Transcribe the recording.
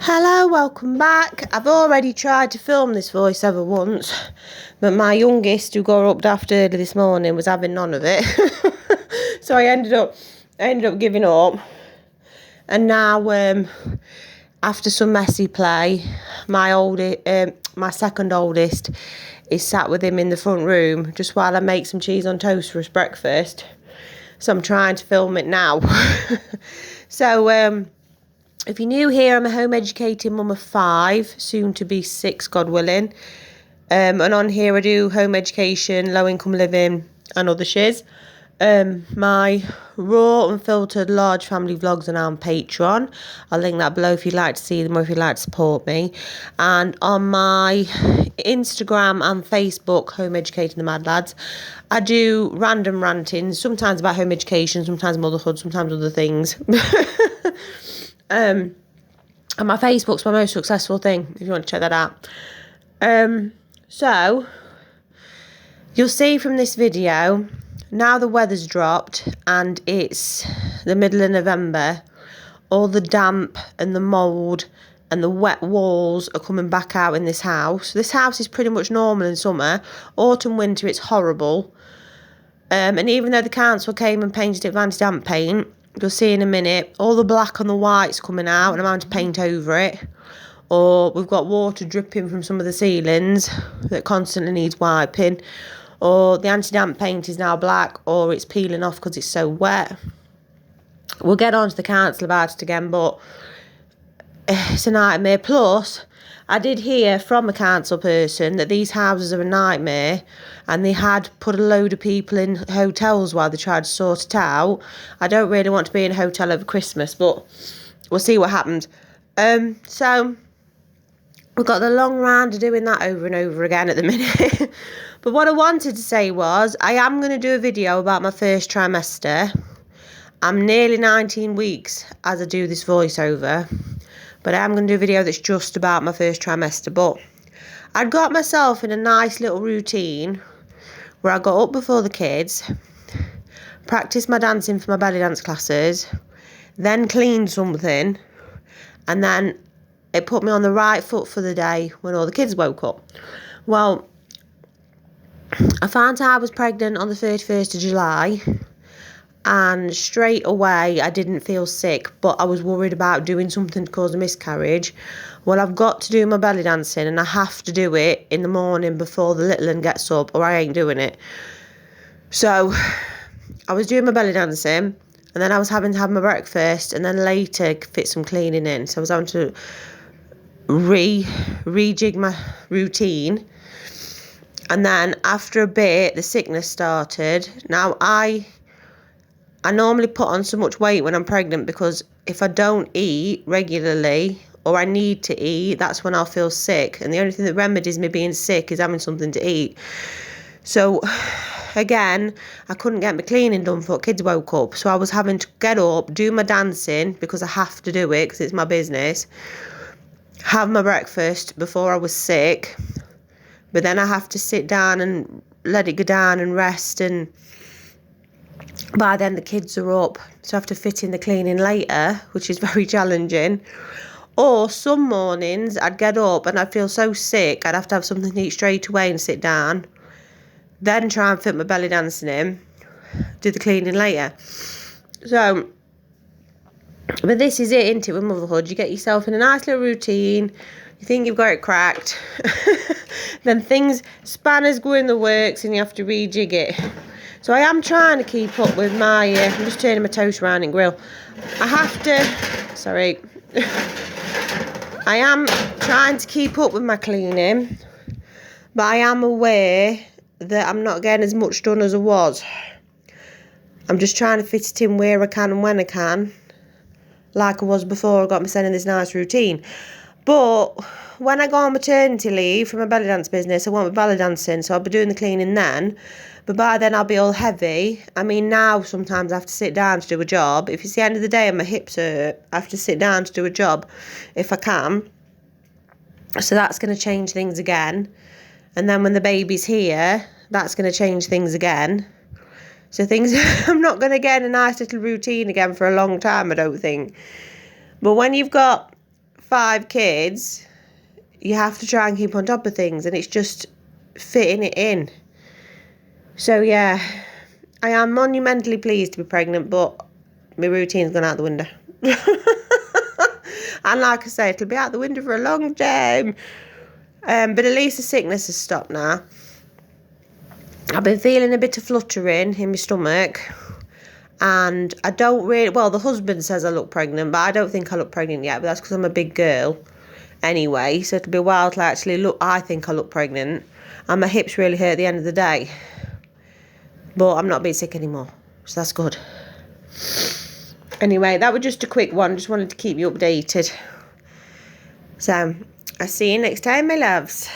Hello, welcome back. I've already tried to film this voiceover once, but my youngest, who got up daft early this morning, was having none of it. So I ended up giving up. And now, after some messy play, my second oldest is sat with him in the front room just while I make some cheese on toast for his breakfast. So I'm trying to film it now. So, if you're new here, I'm a home educating mum of 5, soon to be 6, God willing. And on here I do home education, low income living and other shiz. My raw unfiltered large family vlogs are now on Patreon. I'll link that below if you'd like to see them or if you'd like to support me. And on my Instagram and Facebook, Home Educating the Mad Lads, I do random rantings, sometimes about home education, sometimes motherhood, sometimes other things. And my Facebook's my most successful thing, if you want to check that out. So, you'll see from this video, now the weather's dropped and it's the middle of November, all the damp and the mould and the wet walls are coming back out in this house. This house is pretty much normal in summer. Autumn, winter, it's horrible. And even though the council came and painted it with anti-damp paint, you'll see in a minute, all the black and the white's coming out and I'm having to paint over it. Or we've got water dripping from some of the ceilings that constantly needs wiping. Or the anti-damp paint is now black, or it's peeling off because it's so wet. We'll get on to the council about it again, but it's a nightmare. Plus, I did hear from a council person that these houses are a nightmare and they had put a load of people in hotels while they tried to sort it out. I don't really want to be in a hotel over Christmas, but we'll see what happens. So we've got the long round of doing that over and over again at the minute. But what I wanted to say was, I am going to do a video about my first trimester. I'm nearly 19 weeks as I do this voiceover. But I am going to do a video that's just about my first trimester. But I'd got myself in a nice little routine where I got up before the kids, practiced my dancing for my belly dance classes, then cleaned something, and then it put me on the right foot for the day when all the kids woke up. Well, I found out I was pregnant on the 31st of July. And straight away I didn't feel sick, but I was worried about doing something to cause a miscarriage. Well, I've got to do my belly dancing and I have to do it in the morning before the little one gets up or I ain't doing it. So I was doing my belly dancing and then I was having to have my breakfast and then later fit some cleaning in. So I was having to rejig my routine. And then after a bit the sickness started. Now I normally put on so much weight when I'm pregnant because if I don't eat regularly or I need to eat, that's when I'll feel sick. And the only thing that remedies me being sick is having something to eat. So, again, I couldn't get my cleaning done before kids woke up. So I was having to get up, do my dancing because I have to do it because it's my business, have my breakfast before I was sick. But then I have to sit down and let it go down and rest, and by then the kids are up, so I have to fit in the cleaning later, which is very challenging. Or some mornings I'd get up and I'd feel so sick I'd have to have something to eat straight away and sit down, then try and fit my belly dancing in, do the cleaning later. So, but this is it, isn't it, with motherhood? You get yourself in a nice little routine, you think you've got it cracked, then spanners go in the works and you have to rejig it. So I am trying to keep up with my, I'm just turning my toast around and grill. I am trying to keep up with my cleaning, but I am aware that I'm not getting as much done as I was. I'm just trying to fit it in where I can and when I can, like I was before I got myself in this nice routine. But when I go on maternity leave from my belly dance business, I want my belly dancing, so I'll be doing the cleaning then. But by then I'll be all heavy. I mean, now sometimes I have to sit down to do a job. If it's the end of the day and my hips hurt, I have to sit down to do a job if I can. So that's going to change things again. And then when the baby's here, that's going to change things again. So I'm not going to get in a nice little routine again for a long time, I don't think. But when you've got 5 kids, you have to try and keep on top of things, and it's just fitting it in. So yeah, I am monumentally pleased to be pregnant, but my routine's gone out the window. And like I say, it'll be out the window for a long time. But at least the sickness has stopped now. I've been feeling a bit of fluttering in my stomach. And I don't really... Well, the husband says I look pregnant, but I don't think I look pregnant yet. But that's because I'm a big girl anyway. So it'll be a while till I actually look... I think I look pregnant. And my hips really hurt at the end of the day. But I'm not being sick anymore. So that's good. Anyway, that was just a quick one. Just wanted to keep you updated. So, I'll see you next time, my loves.